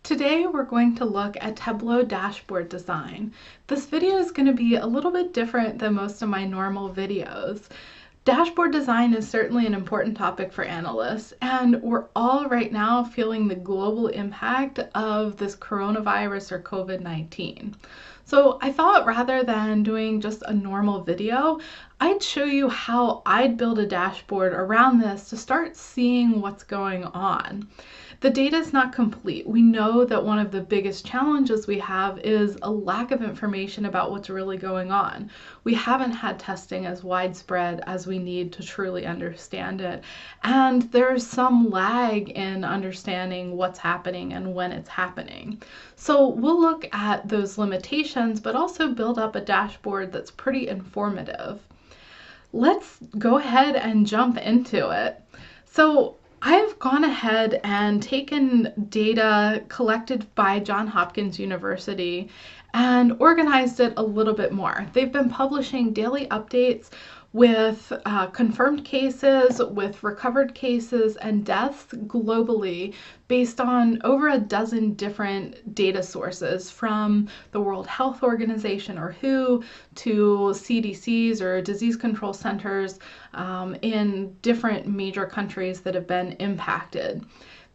Today we're going to look at Tableau dashboard design. This video is going to be a little bit different than most of my normal videos. Dashboard design is certainly an important topic for analysts, and we're all right now feeling the global impact of this coronavirus or COVID-19. So I thought rather than doing just a normal video, I'd show you how I'd build a dashboard around this to start seeing what's going on. The data is not complete. We know that one of the biggest challenges we have is a lack of information about what's really going on. We haven't had testing as widespread as we need to truly understand it. And there's some lag in understanding what's happening and when it's happening. So we'll look at those limitations, but also build up a dashboard that's pretty informative. Let's go ahead and jump into it. So I've gone ahead and taken data collected by Johns Hopkins University and organized it a little bit more. They've been publishing daily updates with confirmed cases, with recovered cases, and deaths globally based on over a dozen different data sources, from the World Health Organization or WHO to CDCs or disease control centers in different major countries that have been impacted.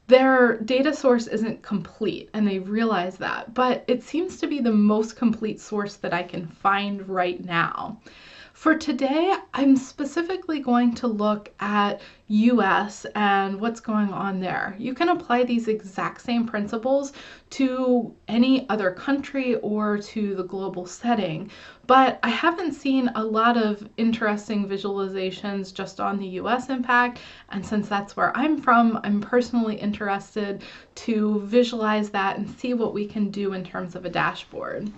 Their data source isn't complete, and they realize that, but it seems to be the most complete source that I can find right now. For today, I'm specifically going to look at US and what's going on there. You can apply these exact same principles to any other country or to the global setting, but I haven't seen a lot of interesting visualizations just on the US impact, and since that's where I'm from, I'm personally interested to visualize that and see what we can do in terms of a dashboard.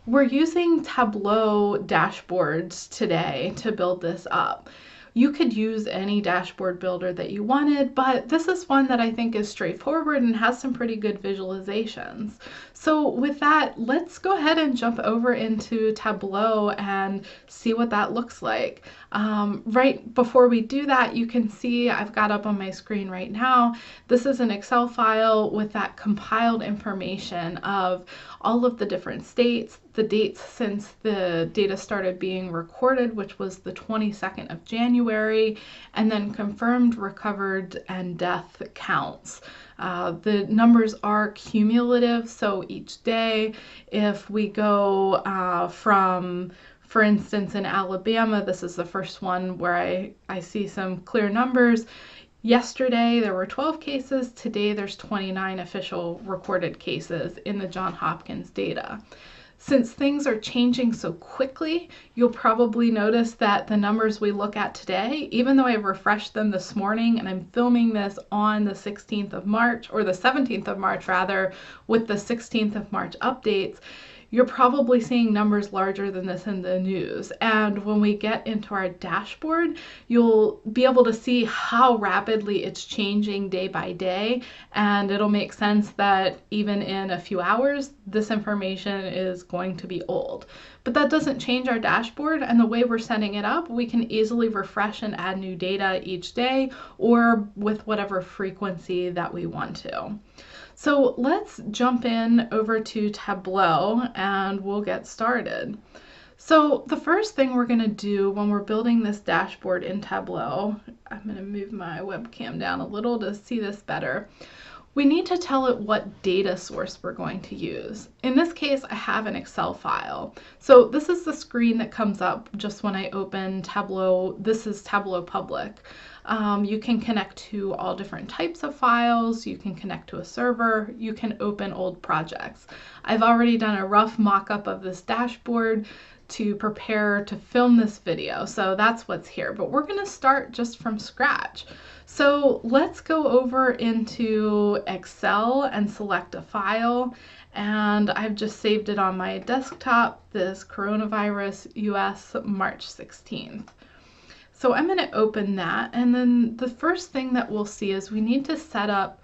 We're using Tableau dashboards today to build this up. You could use any dashboard builder that you wanted, but this is one that I think is straightforward and has some pretty good visualizations. So with that, let's go ahead and jump over into Tableau and see what that looks like. Right before we do that, you can see I've got up on my screen right now, this is an Excel file with that compiled information of all of the different states, the dates since the data started being recorded, which was the 22nd of January, and then confirmed, recovered, and death counts. The numbers are cumulative, so each day, if we go from, for instance, in Alabama, this is the first one where I see some clear numbers. Yesterday, there were 12 cases. Today, there's 29 official recorded cases in the Johns Hopkins data. Since things are changing so quickly, you'll probably notice that the numbers we look at today, even though I refreshed them this morning and I'm filming this on the 16th of March, or the 17th of March rather, with the 16th of March updates, you're probably seeing numbers larger than this in the news. And when we get into our dashboard, you'll be able to see how rapidly it's changing day by day. And it'll make sense that even in a few hours, this information is going to be old. But that doesn't change our dashboard, and the way we're setting it up, we can easily refresh and add new data each day or with whatever frequency that we want to. So let's jump in over to Tableau and we'll get started. So the first thing we're going to do when we're building this dashboard in Tableau, I'm going to move my webcam down a little to see this better. We need to tell it what data source we're going to use. In this case, I have an Excel file. So this is the screen that comes up just when I open Tableau. This is Tableau Public. You can connect to all different types of files. You can connect to a server. You can open old projects. I've already done a rough mock-up of this dashboard to prepare to film this video. So that's what's here, but we're going to start just from scratch. So let's go over into Excel and select a file, and I've just saved it on my desktop, this coronavirus US March 16th. So I'm going to open that, and then the first thing that we'll see is we need to set up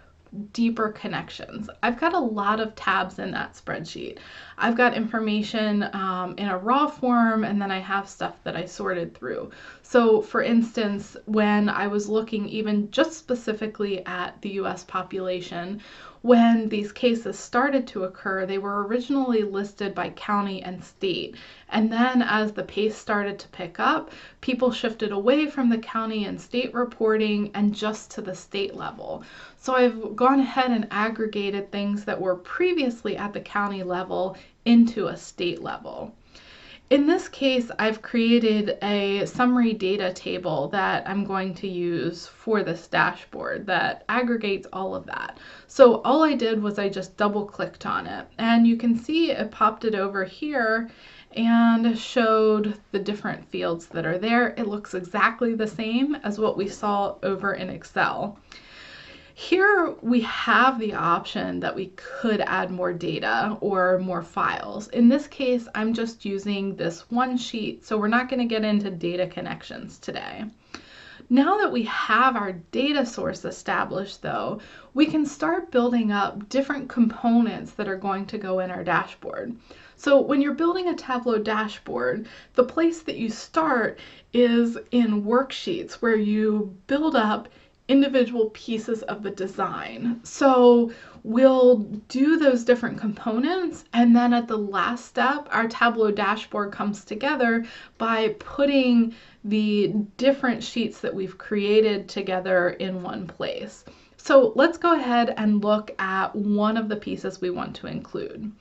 deeper connections. I've got a lot of tabs in that spreadsheet. I've got information in a raw form, and then I have stuff that I sorted through. So for instance, when I was looking even just specifically at the US population, when these cases started to occur, they were originally listed by county and state. And then as the pace started to pick up, people shifted away from the county and state reporting and just to the state level. So I've gone ahead and aggregated things that were previously at the county level into a state level. In this case, I've created a summary data table that I'm going to use for this dashboard that aggregates all of that. So all I did was I just double clicked on it, and you can see it popped it over here and showed the different fields that are there. It looks exactly the same as what we saw over in Excel. Here we have the option that we could add more data or more files. In this case, I'm just using this one sheet, so we're not going to get into data connections today. Now that we have our data source established, though, we can start building up different components that are going to go in our dashboard. So when you're building a Tableau dashboard, the place that you start is in worksheets where you build up individual pieces of the design. So we'll do those different components, and then at the last step, our Tableau dashboard comes together by putting the different sheets that we've created together in one place. So let's go ahead and look at one of the pieces we want to include.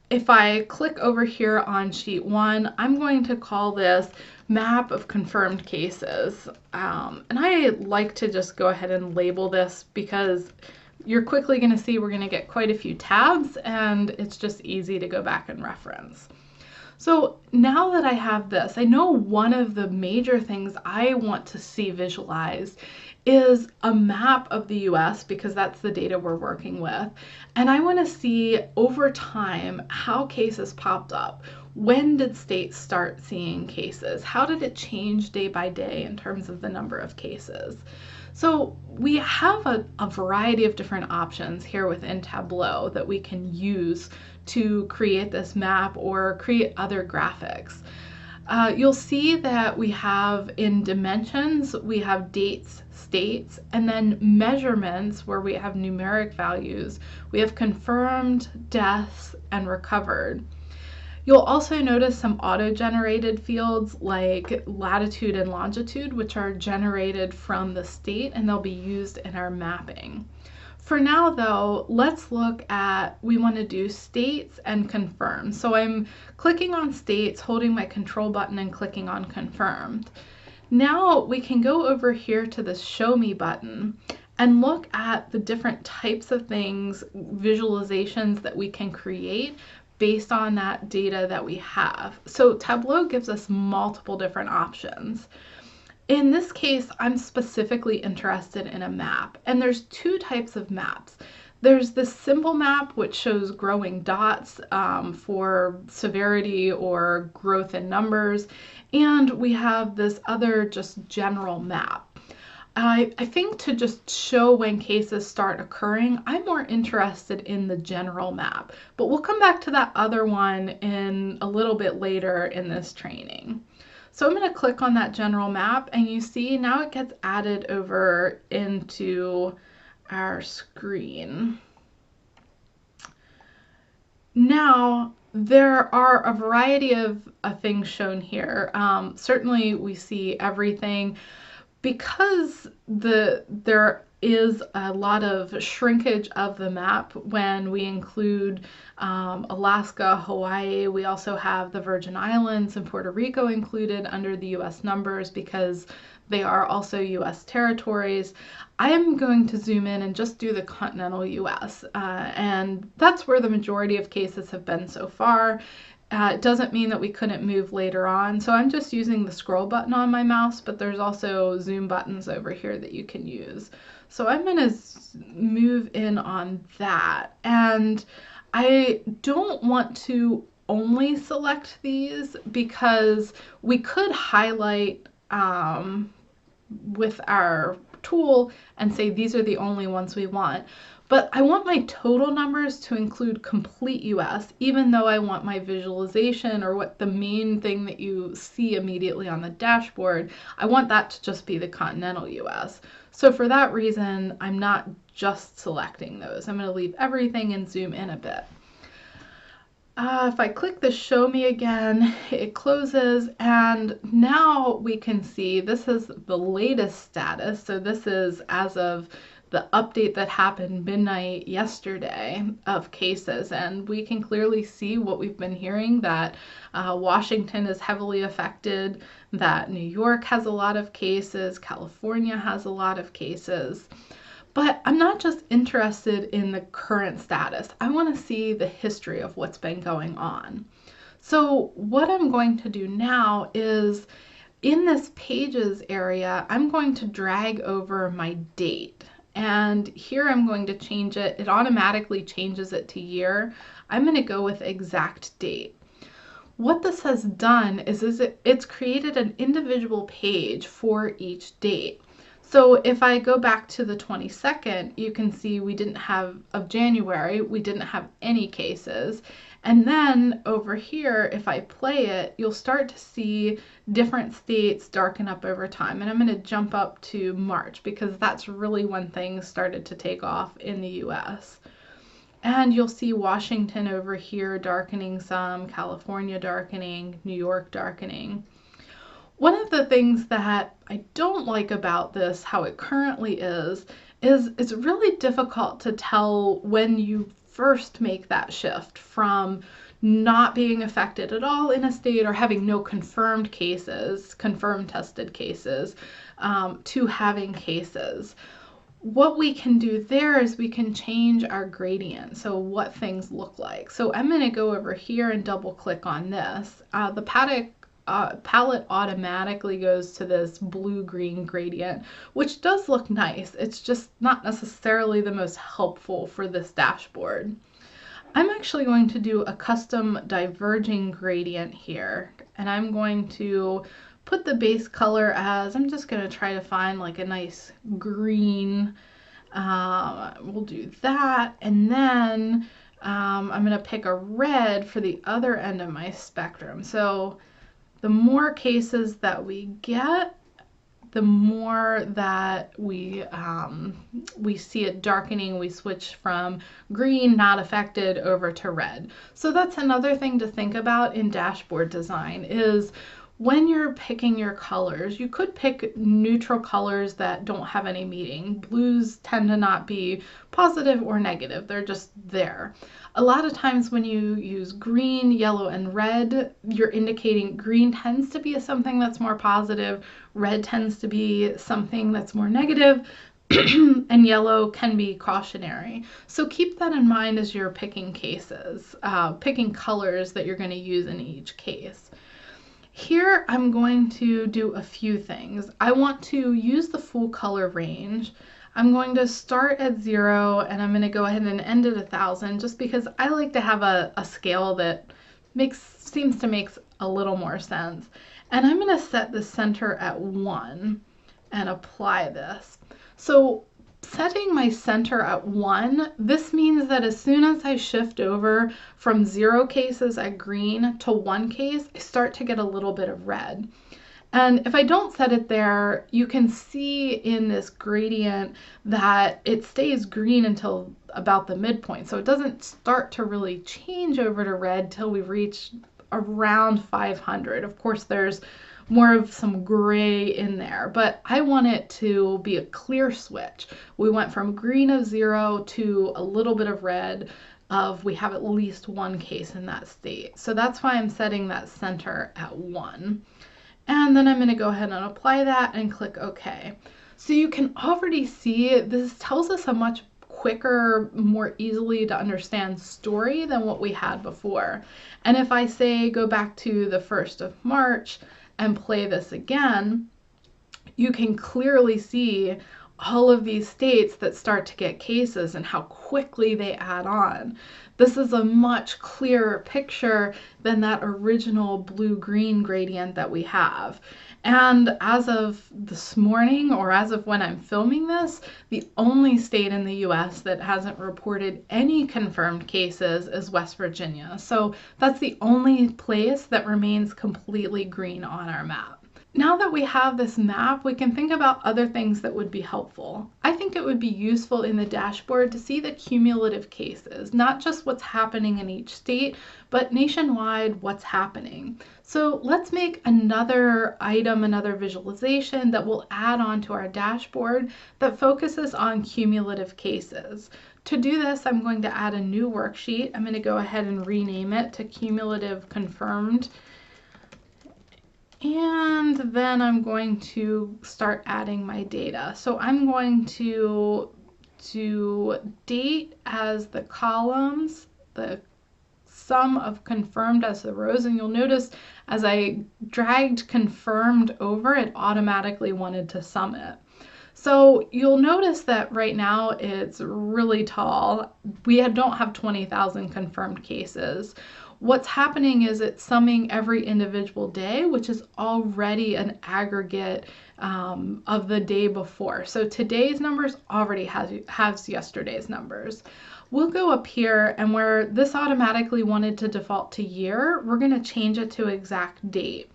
If I click over here on sheet 1, I'm going to call this map of confirmed cases. And I like to just go ahead and label this because you're quickly going to see we're going to get quite a few tabs, and it's just easy to go back and reference. So now that I have this, I know one of the major things I want to see visualized is a map of the US, because that's the data we're working with. And I want to see over time how cases popped up. When did states start seeing cases? How did it change day by day in terms of the number of cases? So we have a variety of different options here within Tableau that we can use to create this map or create other graphics. You'll see that we have in dimensions, we have dates, states, and then measurements where we have numeric values. We have confirmed, deaths, and recovered. You'll also notice some auto-generated fields like latitude and longitude, which are generated from the state, and they'll be used in our mapping. For now, though, let's look at, we want to do states and confirm. So I'm clicking on states, holding my control button and clicking on confirmed. Now we can go over here to the show me button and look at the different types of things, visualizations that we can create based on that data that we have. So Tableau gives us multiple different options. In this case, I'm specifically interested in a map, and there's two types of maps. There's this simple map, which shows growing dots for severity or growth in numbers, and we have this other just general map. I think to just show when cases start occurring, I'm more interested in the general map, but we'll come back to that other one in a little bit later in this training. So I'm going to click on that general map, and you see now it gets added over into our screen. Now, there are a variety of things shown here. Certainly we see everything. Because there is a lot of shrinkage of the map when we include Alaska, Hawaii. We also have the Virgin Islands and Puerto Rico included under the US numbers because they are also US territories. I am going to zoom in and just do the continental US, and that's where the majority of cases have been so far. It doesn't mean that we couldn't move later on. So I'm just using the scroll button on my mouse, but there's also zoom buttons over here that you can use. So I'm going to move in on that. And I don't want to only select these because we could highlight with our tool and say these are the only ones we want. But I want my total numbers to include complete US, even though I want my visualization or what the main thing that you see immediately on the dashboard, I want that to just be the continental US. So for that reason, I'm not just selecting those. I'm going to leave everything and zoom in a bit. If I click the show me again, it closes, and now we can see this is the latest status. So this is as of the update that happened midnight yesterday of cases, and we can clearly see what we've been hearing, that Washington is heavily affected, that New York has a lot of cases, California has a lot of cases. But I'm not just interested in the current status. I want to see the history of what's been going on. So what I'm going to do now is, in this pages area, I'm going to drag over my date. And here I'm going to change it. It automatically changes it to year. I'm going to go with exact date. What this has done is it's created an individual page for each date. So if I go back to the 22nd, you can see we didn't have, of January, we didn't have any cases. And then over here, if I play it, you'll start to see different states darken up over time. And I'm going to jump up to March because that's really when things started to take off in the US. And you'll see Washington over here darkening some, California darkening, New York darkening. One of the things that I don't like about this, how it currently is it's really difficult to tell when you first make that shift from not being affected at all in a state or having no confirmed cases, confirmed tested cases, to having cases. What we can do there is we can change our gradient, so what things look like. So I'm going to go over here and double click on this. The palette automatically goes to this blue-green gradient, which does look nice. It's just not necessarily the most helpful for this dashboard. I'm actually going to do a custom diverging gradient here, and I'm going to put the base color as, I'm just going to try to find like a nice green. We'll do that, and then I'm going to pick a red for the other end of my spectrum. So the more cases that we get, the more that we see it darkening. We switch from green, not affected, over to red. So that's another thing to think about in dashboard design is when you're picking your colors, you could pick neutral colors that don't have any meaning. Blues tend to not be positive or negative. They're just there. A lot of times when you use green, yellow, and red, you're indicating green tends to be something that's more positive, red tends to be something that's more negative, and yellow can be cautionary. So keep that in mind as you're picking cases, picking colors that you're going to use in each case. Here I'm going to do a few things. I want to use the full color range. I'm going to start at 0 and I'm going to go ahead and end at 1,000 just because I like to have a scale that seems to make a little more sense. And I'm going to set the center at 1 and apply this. So setting my center at 1, this means that as soon as I shift over from 0 cases at green to 1 case, I start to get a little bit of red. And if I don't set it there, you can see in this gradient that it stays green until about the midpoint. So it doesn't start to really change over to red till we reach around 500. Of course, there's more of some gray in there, but I want it to be a clear switch. We went from green of 0 to a little bit of red of we have at least 1 case in that state. So that's why I'm setting that center at 1. And then I'm going to go ahead and apply that and click OK. So you can already see this tells us a much quicker, more easily to understand story than what we had before. And if I say go back to the 1st of March and play this again, you can clearly see all of these states that start to get cases and how quickly they add on. This is a much clearer picture than that original blue-green gradient that we have. And as of this morning, or as of when I'm filming this, the only state in the US that hasn't reported any confirmed cases is West Virginia. So that's the only place that remains completely green on our map. Now that we have this map, we can think about other things that would be helpful. I think it would be useful in the dashboard to see the cumulative cases, not just what's happening in each state, but nationwide what's happening. So let's make another item, another visualization that we'll add on to our dashboard that focuses on cumulative cases. To do this, I'm going to add a new worksheet. I'm going to go ahead and rename it to Cumulative Confirmed. And then I'm going to start adding my data. So I'm going to do date as the columns, the sum of confirmed as the rows, and you'll notice as I dragged confirmed over, it automatically wanted to sum it. So you'll notice that right now it's really tall. We don't have 20,000 confirmed cases. What's happening is it's summing every individual day, which is already an aggregate of the day before. So today's numbers already has yesterday's numbers. We'll go up here, and where this automatically wanted to default to year, we're going to change it to exact date.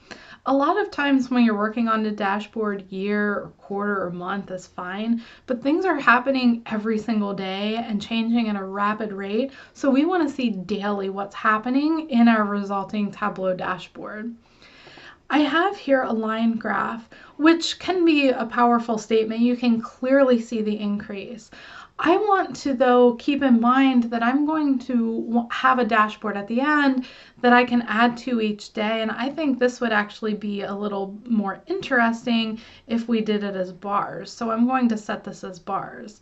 A lot of times when you're working on the dashboard, year or quarter or month is fine, but things are happening every single day and changing at a rapid rate. So we want to see daily what's happening in our resulting Tableau dashboard. I have here a line graph, which can be a powerful statement. You can clearly see the increase. I want to, though, keep in mind that I'm going to have a dashboard at the end that I can add to each day, and I think this would actually be a little more interesting if we did it as bars. So I'm going to set this as bars.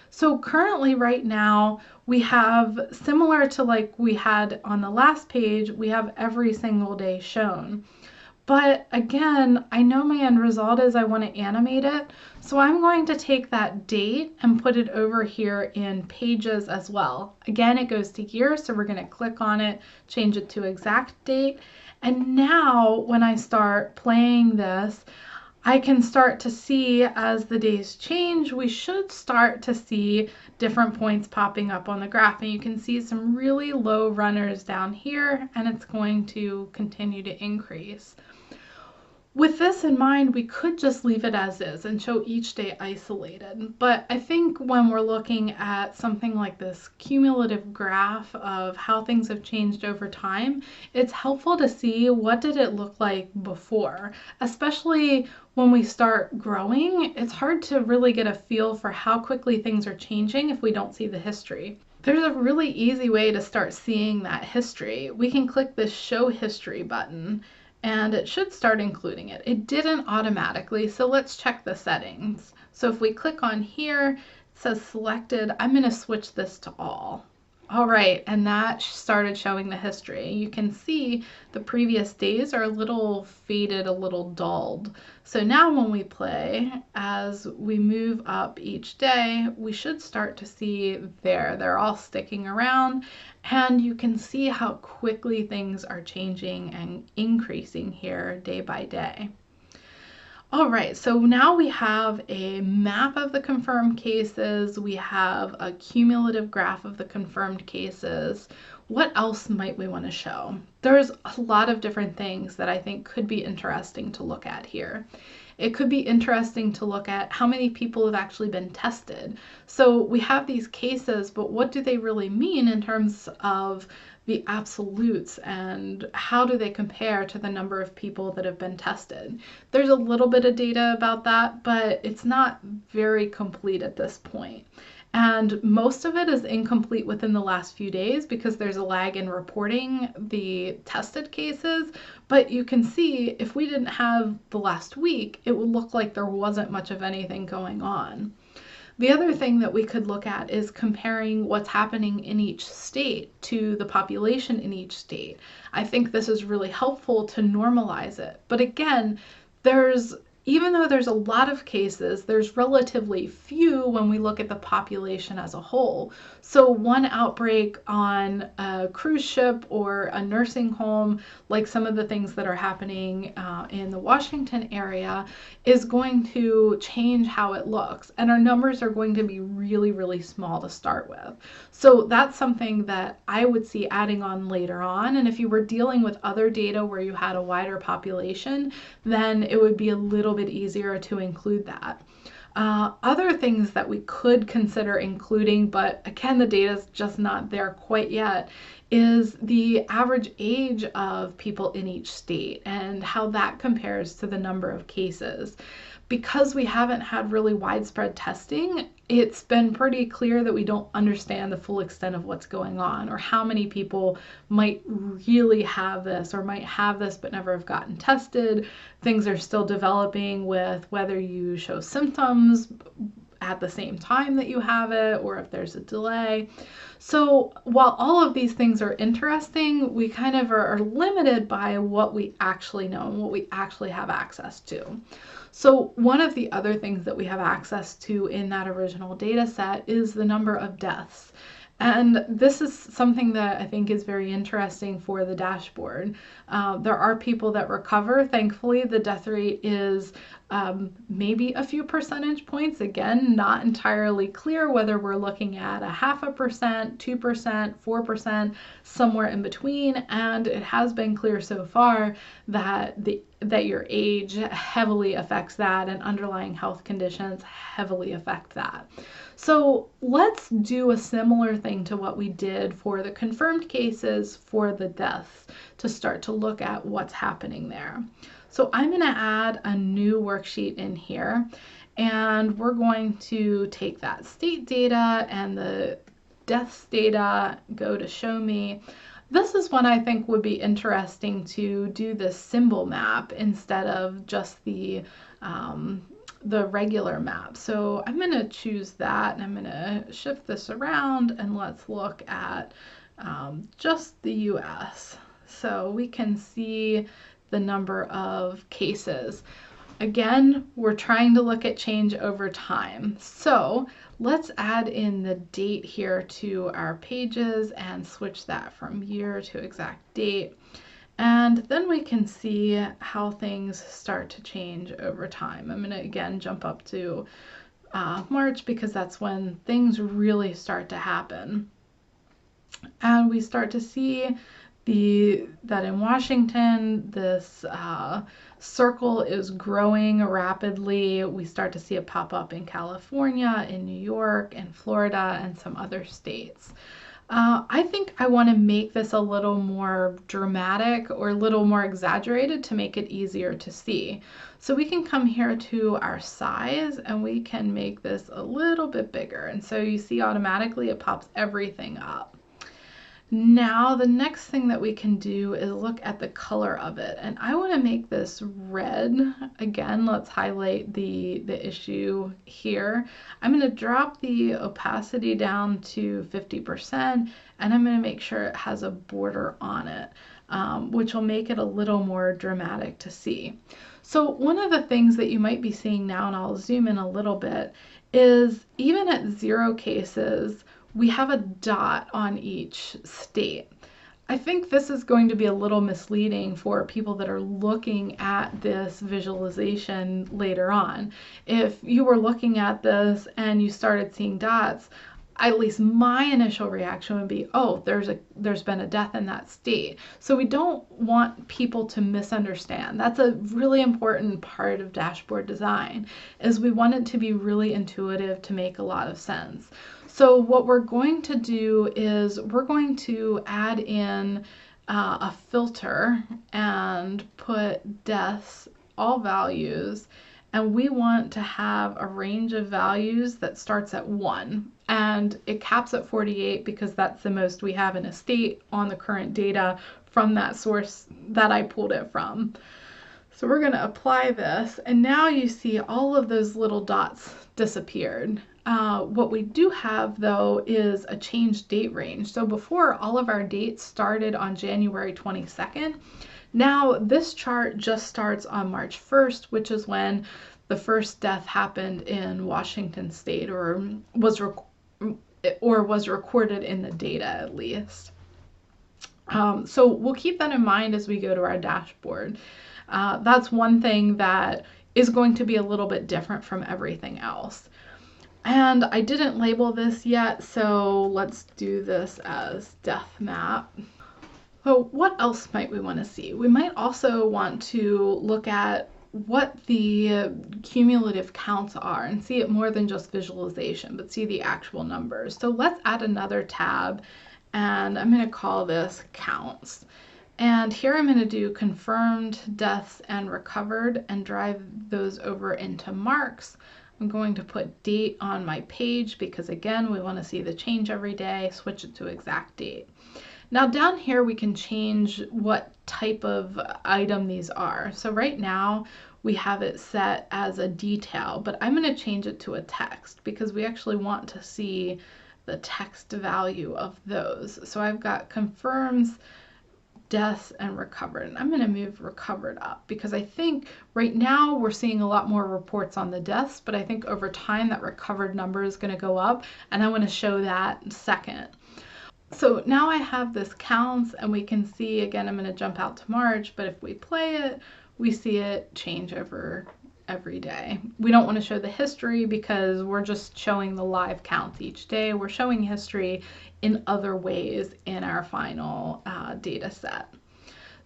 So currently right now we have, similar to like we had on the last page, we have every single day shown. But again, I know my end result is I want to animate it. So I'm going to take that date and put it over here in pages as well. Again, it goes to year, so we're going to click on it, change it to exact date. And now when I start playing this, I can start to see as the days change, we should start to see different points popping up on the graph. And you can see some really low runners down here, and it's going to continue to increase. With this in mind, we could just leave it as is and show each day isolated. But I think when we're looking at something like this cumulative graph of how things have changed over time, it's helpful to see what did it look like before. Especially when we start growing, it's hard to really get a feel for how quickly things are changing if we don't see the history. There's a really easy way to start seeing that history. We can click this Show History button, and it should start including it. It didn't automatically, so let's check the settings. So if we click on here, it says selected. I'm going to switch this to all. All right, and that started showing the history. You can see the previous days are a little faded, a little dulled. So now when we play, as we move up each day, we should start to see they're all sticking around, and you can see how quickly things are changing and increasing here day by day. All right, so now we have a map of the confirmed cases. We have a cumulative graph of the confirmed cases. What else might we want to show? There's a lot of different things that I think could be interesting to look at here. It could be interesting to look at how many people have actually been tested. So we have these cases, but what do they really mean in terms of the absolutes, and how do they compare to the number of people that have been tested? There's a little bit of data about that, but it's not very complete at this point. And most of it is incomplete within the last few days because there's a lag in reporting the tested cases. But you can see if we didn't have the last week, it would look like there wasn't much of anything going on. The other thing that we could look at is comparing what's happening in each state to the population in each state. I think this is really helpful to normalize it. But again, there's even though there's a lot of cases, there's relatively few when we look at the population as a whole. So one outbreak on a cruise ship or a nursing home, like some of the things that are happening in the Washington area, is going to change how it looks. And our numbers are going to be really, really small to start with. So that's something that I would see adding on later on. And if you were dealing with other data where you had a wider population, then it would be a little bit easier to include that. Other things that we could consider including, but again, the data is just not there quite yet, is the average age of people in each state and how that compares to the number of cases. Because we haven't had really widespread testing, it's been pretty clear that we don't understand the full extent of what's going on or how many people might really have this or might have this but never have gotten tested. Things are still developing with whether you show symptoms at the same time that you have it or if there's a delay. So while all of these things are interesting, we kind of are limited by what we actually know and what we actually have access to. So one of the other things that we have access to in that original data set is the number of deaths. And this is something that I think is very interesting for the dashboard. There are people that recover. Thankfully, the death rate is maybe a few percentage points. Again, not entirely clear whether we're looking at 0.5%, 2%, 4%, somewhere in between. And it has been clear so far that your age heavily affects that and underlying health conditions heavily affect that. So let's do a similar thing to what we did for the confirmed cases for the deaths to start to look at what's happening there. So I'm going to add a new worksheet in here, and we're going to take that state data and the deaths data, go to show me. This is one I think would be interesting to do the symbol map instead of just the regular map. So I'm going to choose that, and I'm going to shift this around, and let's look at just the US. So we can see the number of cases. Again, we're trying to look at change over time. So let's add in the date here to our pages and switch that from year to exact date. And then we can see how things start to change over time. I'm going to again jump up to March because that's when things really start to happen. And we start to see that in Washington, this circle is growing rapidly. We start to see it pop up in California, in New York, and Florida, and some other states. I think I want to make this a little more dramatic or a little more exaggerated to make it easier to see. So we can come here to our size and we can make this a little bit bigger. And so you see automatically it pops everything up. Now the next thing that we can do is look at the color of it, and I want to make this red. Again, let's highlight the issue here. I'm going to drop the opacity down to 50%, and I'm going to make sure it has a border on it, which will make it a little more dramatic to see. So one of the things that you might be seeing now, and I'll zoom in a little bit, is even at 0 cases, we have a dot on each state. I think this is going to be a little misleading for people that are looking at this visualization later on. If you were looking at this and you started seeing dots, at least my initial reaction would be, oh, there's been a death in that state. So we don't want people to misunderstand. That's a really important part of dashboard design, is we want it to be really intuitive to make a lot of sense. So what we're going to do is we're going to add in a filter and put deaths, all values, and we want to have a range of values that starts at 1. And it caps at 48 because that's the most we have in a state on the current data from that source that I pulled it from. So we're going to apply this, and now you see all of those little dots disappeared. What we do have, though, is a change date range. So before, all of our dates started on January 22nd. Now this chart just starts on March 1st, which is when the first death happened in Washington State, or was recorded in the data at least. So we'll keep that in mind as we go to our dashboard. That's one thing that is going to be a little bit different from everything else. And I didn't label this yet, so let's do this as death map. So what else might we want to see? We might also want to look at what the cumulative counts are and see it more than just visualization, but see the actual numbers. So let's add another tab, and I'm going to call this counts. And here I'm going to do confirmed deaths and recovered and drive those over into marks. I'm going to put date on my page because, again, we want to see the change every day, switch it to exact date. Now down here we can change what type of item these are. So right now we have it set as a detail, but I'm going to change it to a text because we actually want to see the text value of those. So I've got confirms, deaths, and recovered. And I'm going to move recovered up because I think right now we're seeing a lot more reports on the deaths, but I think over time that recovered number is going to go up, and I want to show that second. So now I have this counts, and we can see, again, I'm going to jump out to March, but if we play it, we see it change over every day. We don't want to show the history because we're just showing the live counts each day. We're showing history in other ways in our final data set.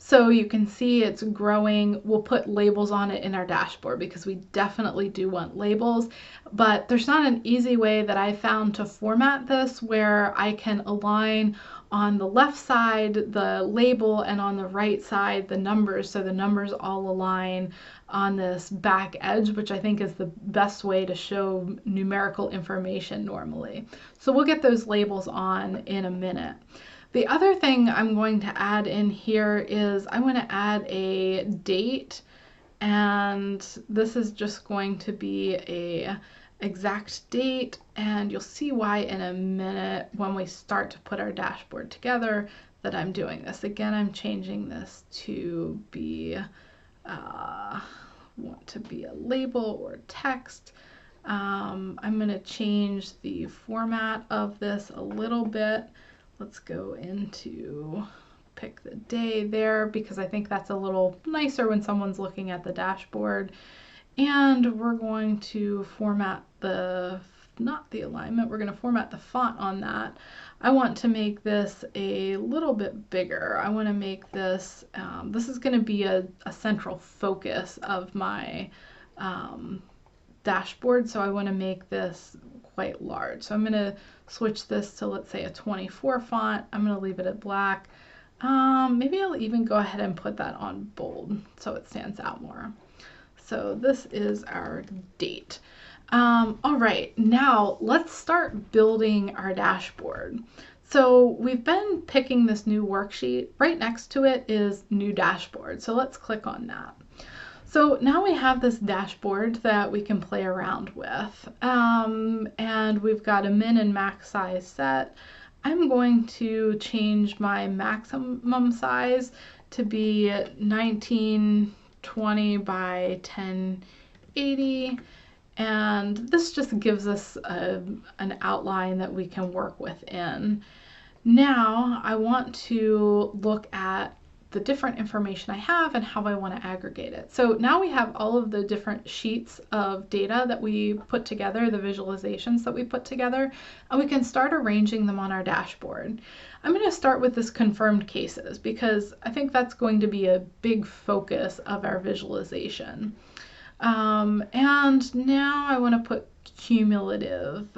So you can see it's growing. We'll put labels on it in our dashboard because we definitely do want labels, but there's not an easy way that I found to format this where I can align on the left side the label and on the right side the numbers, so the numbers all align on this back edge, which I think is the best way to show numerical information normally. So we'll get those labels on in a minute. The other thing I'm going to add in here is I want to add a date, and this is just going to be a exact date, and you'll see why in a minute when we start to put our dashboard together that I'm doing this. Again, I'm changing this to be want to be a label or text. I'm going to change the format of this a little bit. Let's go into pick the day there because I think that's a little nicer when someone's looking at the dashboard. And we're going to format not the alignment, we're going to format the font on that. I want to make this a little bit bigger. I want to make this, this is going to be a central focus of my dashboard, so I want to make this quite large. So I'm going to switch this to, let's say, a 24 font. I'm going to leave it at black. Maybe I'll even go ahead and put that on bold so it stands out more. So this is our date. All right, now let's start building our dashboard. So we've been picking this new worksheet. Right next to it is new dashboard. So let's click on that. So now we have this dashboard that we can play around with, and we've got a min and max size set. I'm going to change my maximum size to be 1920 by 1080, and this just gives us an outline that we can work within. Now I want to look at the different information I have and how I want to aggregate it. So now we have all of the different sheets of data that we put together, the visualizations that we put together, and we can start arranging them on our dashboard. I'm going to start with this confirmed cases because I think that's going to be a big focus of our visualization. And now I want to put cumulative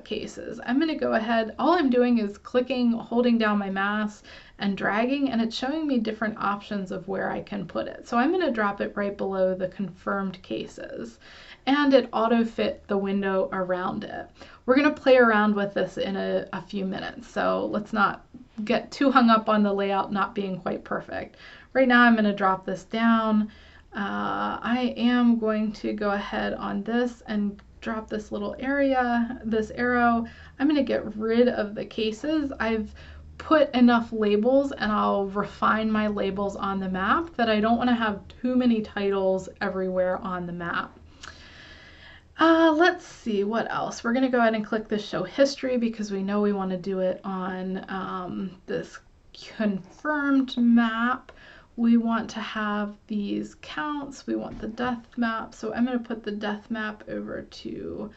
cases. I'm going to go ahead, all I'm doing is clicking, holding down my mouse and dragging, and it's showing me different options of where I can put it. So I'm going to drop it right below the confirmed cases, and it auto fit the window around it. We're going to play around with this in a few minutes, so let's not get too hung up on the layout not being quite perfect. Right now I'm going to drop this down. I am going to go ahead on this and drop this little area, this arrow. I'm going to get rid of the cases. I've put enough labels, and I'll refine my labels on the map that I don't want to have too many titles everywhere on the map. Let's see what else. We're going to go ahead and click this show history because we know we want to do it on this confirmed map. We want to have these counts. We want the death map. So I'm going to put the death map over to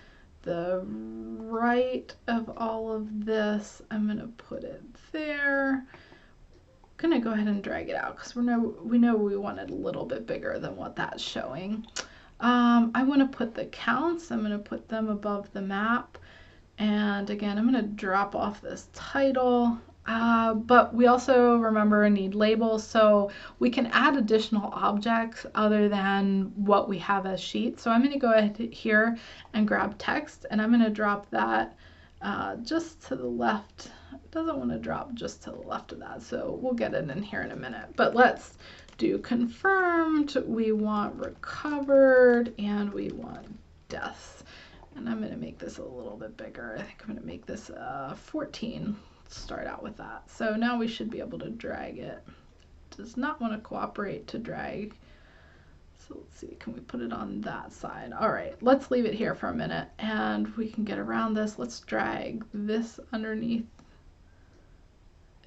the right of all of this. I'm going to put it there. I'm going to go ahead and drag it out because we know we want it a little bit bigger than what that's showing. I want to put the counts. I'm going to put them above the map. And again, I'm going to drop off this title. But we also, remember, need labels, so we can add additional objects other than what we have as sheets. So I'm going to go ahead here and grab text, and I'm going to drop that just to the left. It doesn't want to drop just to the left of that, so we'll get it in here in a minute. But let's do confirmed, we want recovered, and we want deaths. And I'm going to make this a little bit bigger. I think I'm going to make this 14. Start out with that. So now we should be able to drag it. Does not want to cooperate to drag. So let's see, can we put it on that side? All right, let's leave it here for a minute and we can get around this. Let's drag this underneath.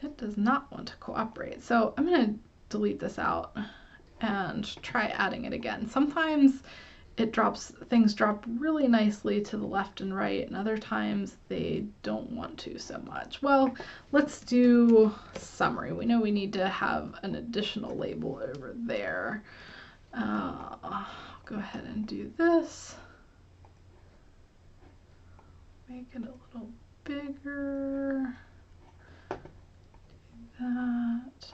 It does not want to cooperate. So I'm going to delete this out and try adding it again. Sometimes things drop really nicely to the left and right, and other times they don't want to so much. Well, let's do summary. We know we need to have an additional label over there. I'll go ahead and do this. Make it a little bigger. Do that.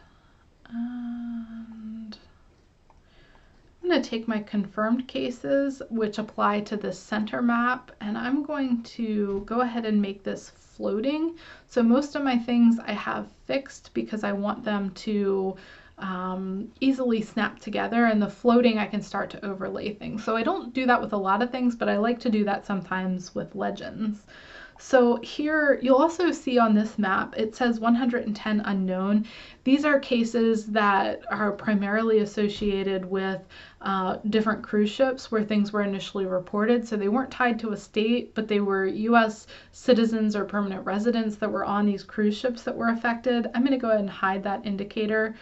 And I'm going to take my confirmed cases, which apply to the center map, and I'm going to go ahead and make this floating. So most of my things I have fixed because I want them to easily snap together, and the floating I can start to overlay things. So I don't do that with a lot of things, but I like to do that sometimes with legends. So here you'll also see on this map, it says 110 unknown. These are cases that are primarily associated with different cruise ships where things were initially reported. So they weren't tied to a state, but they were US citizens or permanent residents that were on these cruise ships that were affected. I'm going to go ahead and hide that indicator.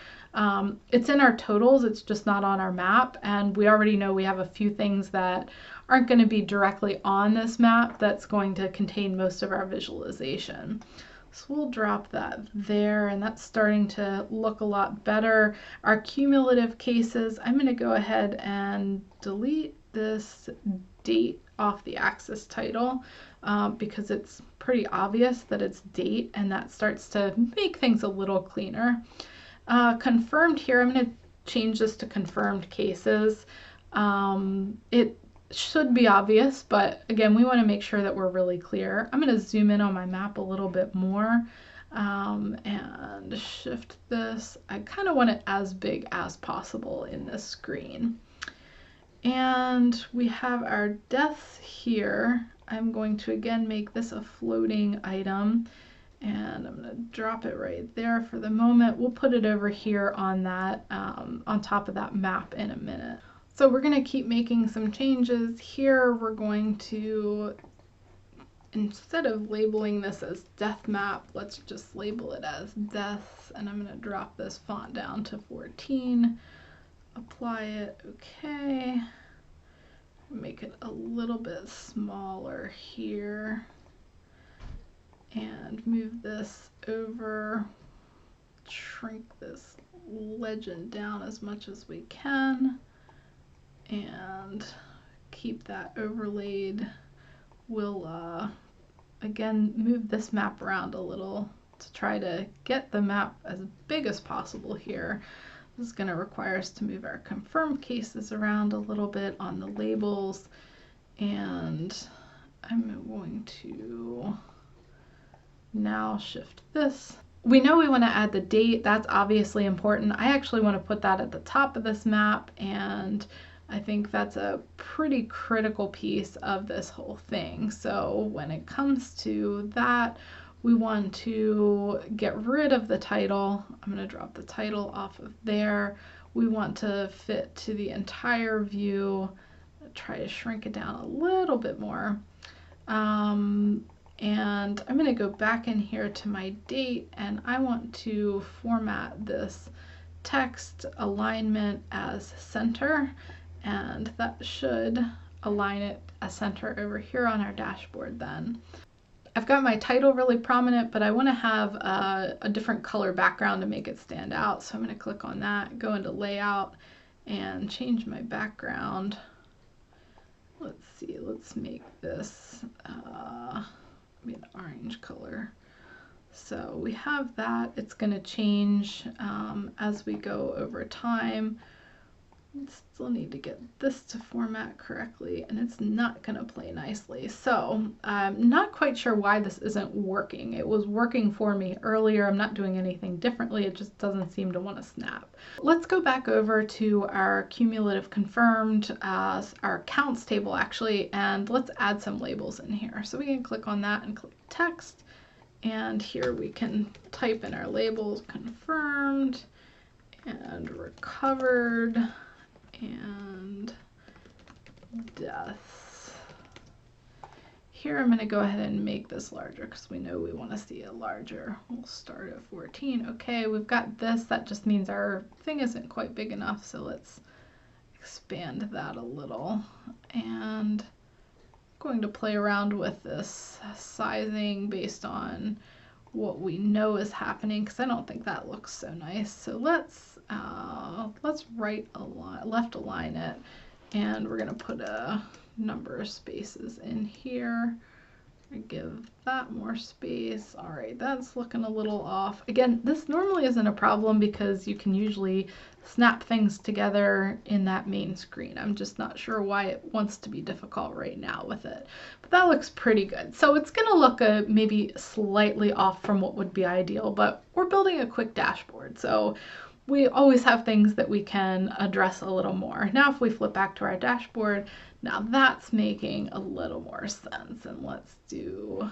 It's in our totals, it's just not on our map, and we already know we have a few things that aren't going to be directly on this map that's going to contain most of our visualization. So we'll drop that there, and that's starting to look a lot better. Our cumulative cases, I'm going to go ahead and delete this date off the axis title because it's pretty obvious that it's date, and that starts to make things a little cleaner. Confirmed here, I'm going to change this to confirmed cases. It should be obvious, but again, we want to make sure that we're really clear. I'm going to zoom in on my map a little bit more and shift this. I kind of want it as big as possible in this screen. And we have our deaths here. I'm going to again make this a floating item, and I'm going to drop it right there for the moment. We'll put it over here on that on top of that map in a minute. So we're going to keep making some changes here. We're going to, instead of labeling this as death map, let's just label it as deaths, and I'm going to drop this font down to 14, apply it, okay, make it a little bit smaller here, and move this over, shrink this legend down as much as we can, and keep that overlaid. We'll again move this map around a little to try to get the map as big as possible here. This is going to require us to move our confirmed cases around a little bit on the labels, and I'm going to now shift this. We know we want to add the date. That's obviously important. I actually want to put that at the top of this map, and I think that's a pretty critical piece of this whole thing. So when it comes to that, we want to get rid of the title. I'm going to drop the title off of there. We want to fit to the entire view. Try to shrink it down a little bit more. And I'm going to go back in here to my date, and I want to format this text alignment as center, and that should align it as center over here on our dashboard then. I've got my title really prominent, but I want to have a different color background to make it stand out. So I'm going to click on that, go into layout, and change my background. Let's see, let's make this an orange color. So we have that. It's going to change as we go over time. Still need to get this to format correctly, and it's not going to play nicely. So I'm not quite sure why this isn't working. It was working for me earlier. I'm not doing anything differently. It just doesn't seem to want to snap. Let's go back over to our cumulative confirmed, our counts table actually, and let's add some labels in here. So we can click on that and click text, and here we can type in our labels: confirmed and recovered and deaths. Here I'm going to go ahead and make this larger because we know we want to see it larger. We'll start at 14. Okay, we've got this. That just means our thing isn't quite big enough, so let's expand that a little. And I'm going to play around with this sizing based on what we know is happening, because I don't think that looks so nice. So let's left align it, and we're going to put a number of spaces in here. Give that more space. All right, that's looking a little off. Again, this normally isn't a problem because you can usually snap things together in that main screen. I'm just not sure why it wants to be difficult right now with it. But that looks pretty good. So it's going to look maybe slightly off from what would be ideal, but we're building a quick dashboard. So we always have things that we can address a little more. Now if we flip back to our dashboard, now that's making a little more sense. And let's do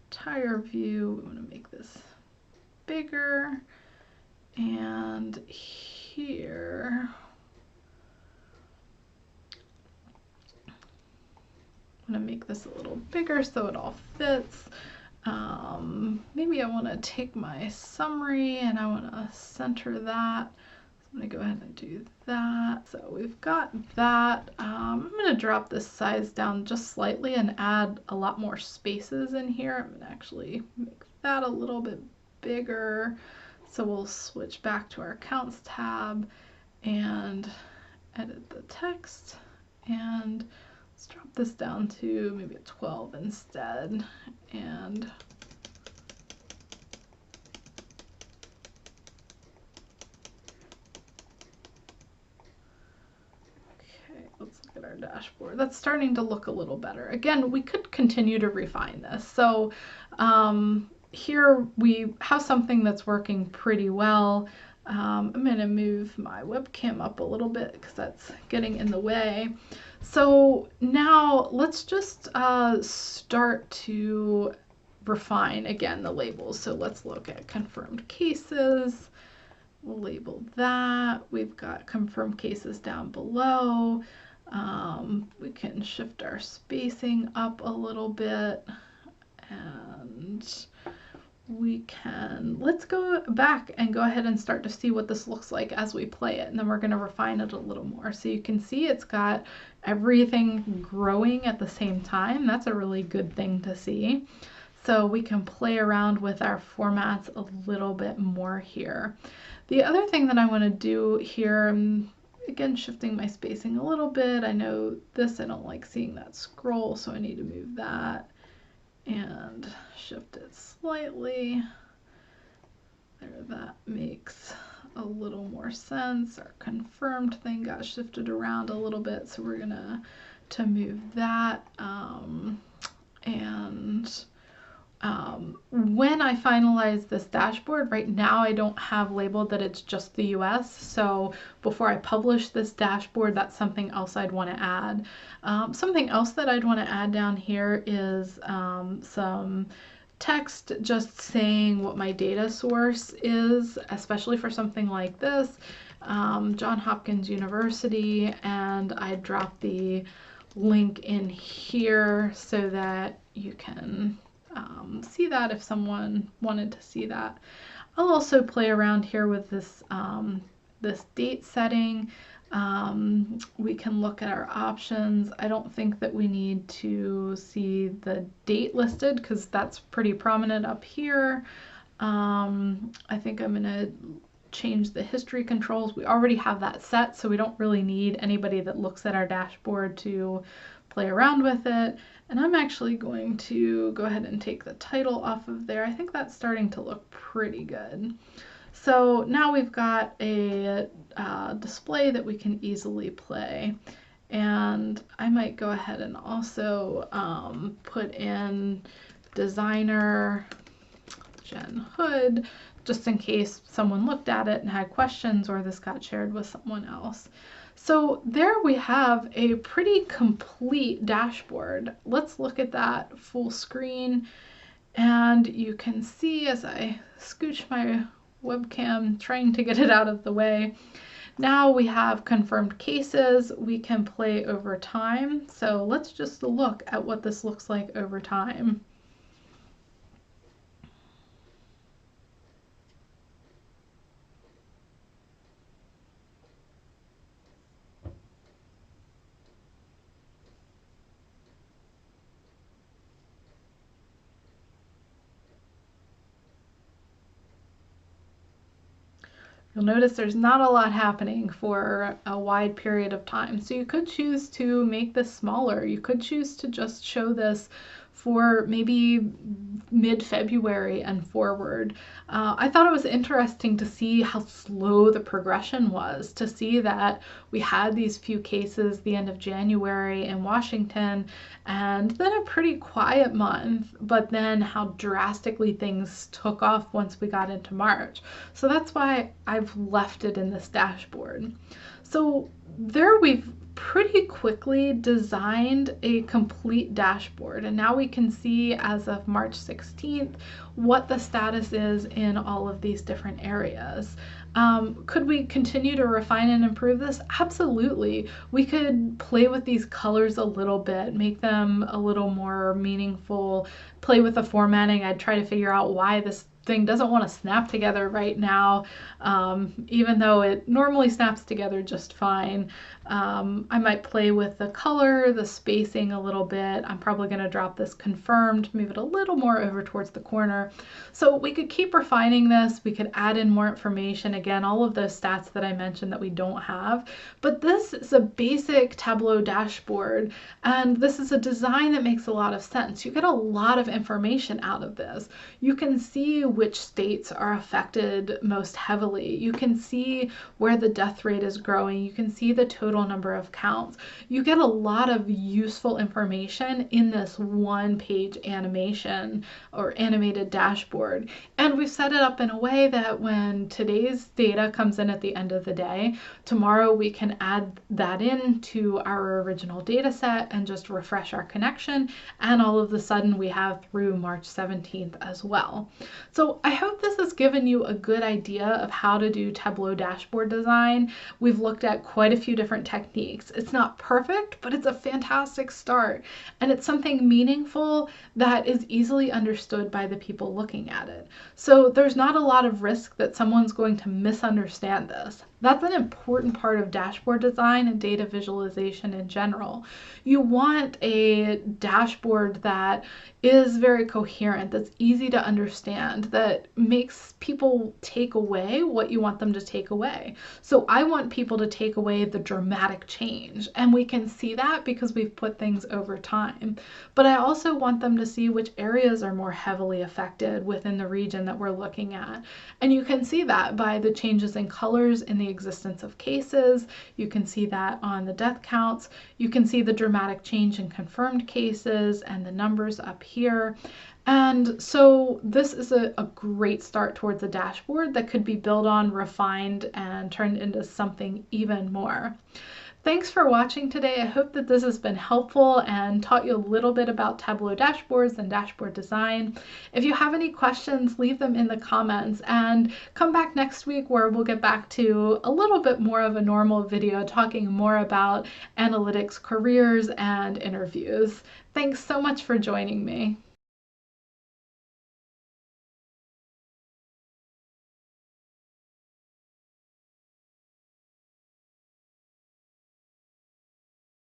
entire view. We want to make this bigger. And here, I'm going to make this a little bigger so it all fits. Maybe I want to take my summary and I want to center that. So I'm going to go ahead and do that. So we've got that. I'm going to drop this size down just slightly and add a lot more spaces in here. I'm going to actually make that a little bit bigger. So we'll switch back to our counts tab and edit the text, and let's drop this down to maybe a 12 instead. And okay, let's look at our dashboard. That's starting to look a little better. Again, we could continue to refine this. So here we have something that's working pretty well. I'm going to move my webcam up a little bit because that's getting in the way. So now let's just start to refine again the labels. So let's look at confirmed cases. We'll label that. We've got confirmed cases down below. We can shift our spacing up a little bit, and let's go back and go ahead and start to see what this looks like as we play it, and then we're going to refine it a little more. So you can see it's got everything growing at the same time. That's a really good thing to see. So we can play around with our formats a little bit more here. The other thing that I want to do here, I'm again shifting my spacing a little bit. I know this, I don't like seeing that scroll, so I need to move that and shift it slightly. There, that makes a little more sense. Our confirmed thing got shifted around a little bit, so we're gonna move that. And when I finalize this dashboard, right now I don't have labeled that it's just the US, so before I publish this dashboard, that's something else I'd want to add. Something else that I'd want to add down here is some text just saying what my data source is, especially for something like this, Johns Hopkins University, and I drop the link in here so that you can see that if someone wanted to see that. I'll also play around here with this, this date setting. We can look at our options. I don't think that we need to see the date listed because that's pretty prominent up here. I think I'm going to change the history controls. We already have that set, so we don't really need anybody that looks at our dashboard to play around with it. And I'm actually going to go ahead and take the title off of there. I think that's starting to look pretty good. So now we've got a display that we can easily play. And I might go ahead and also put in designer Jen Hood, just in case someone looked at it and had questions or this got shared with someone else. So there we have a pretty complete dashboard. Let's look at that full screen. And you can see as I scooch my webcam, trying to get it out of the way. Now we have confirmed cases. We can play over time. So let's just look at what this looks like over time. You'll notice there's not a lot happening for a wide period of time. So you could choose to make this smaller. You could choose to just show this for maybe mid-February and forward. I thought it was interesting to see how slow the progression was, to see that we had these few cases the end of January in Washington, and then a pretty quiet month, but then how drastically things took off once we got into March. So that's why I've left it in this dashboard. So there we've pretty quickly designed a complete dashboard, and now we can see as of March 16th what the status is in all of these different areas. Could we continue to refine and improve this? Absolutely. We could play with these colors a little bit, make them a little more meaningful, play with the formatting. I'd try to figure out why this thing doesn't want to snap together right now, even though it normally snaps together just fine. I might play with the color, the spacing a little bit. I'm probably going to drop this confirmed, move it a little more over towards the corner. So we could keep refining this. We could add in more information. Again, all of those stats that I mentioned that we don't have. But this is a basic Tableau dashboard, and this is a design that makes a lot of sense. You get a lot of information out of this. You can see which states are affected most heavily. You can see where the death rate is growing. You can see the total number of counts. You get a lot of useful information in this one-page animation or animated dashboard. And we've set it up in a way that when today's data comes in at the end of the day, tomorrow we can add that in to our original data set and just refresh our connection, and all of a sudden we have through March 17th as well. So I hope this has given you a good idea of how to do Tableau dashboard design. We've looked at quite a few different techniques. It's not perfect, but it's a fantastic start, and it's something meaningful that is easily understood by the people looking at it. So there's not a lot of risk that someone's going to misunderstand this. That's an important part of dashboard design and data visualization in general. You want a dashboard that is very coherent, that's easy to understand, that makes people take away what you want them to take away. So I want people to take away the dramatic change, and we can see that because we've put things over time. But I also want them to see which areas are more heavily affected within the region that we're looking at. And you can see that by the changes in colors in the existence of cases. You can see that on the death counts. You can see the dramatic change in confirmed cases and the numbers up here. And so this is a great start towards a dashboard that could be built on, refined, and turned into something even more. Thanks for watching today. I hope that this has been helpful and taught you a little bit about Tableau dashboards and dashboard design. If you have any questions, leave them in the comments and come back next week where we'll get back to a little bit more of a normal video talking more about analytics careers and interviews. Thanks so much for joining me.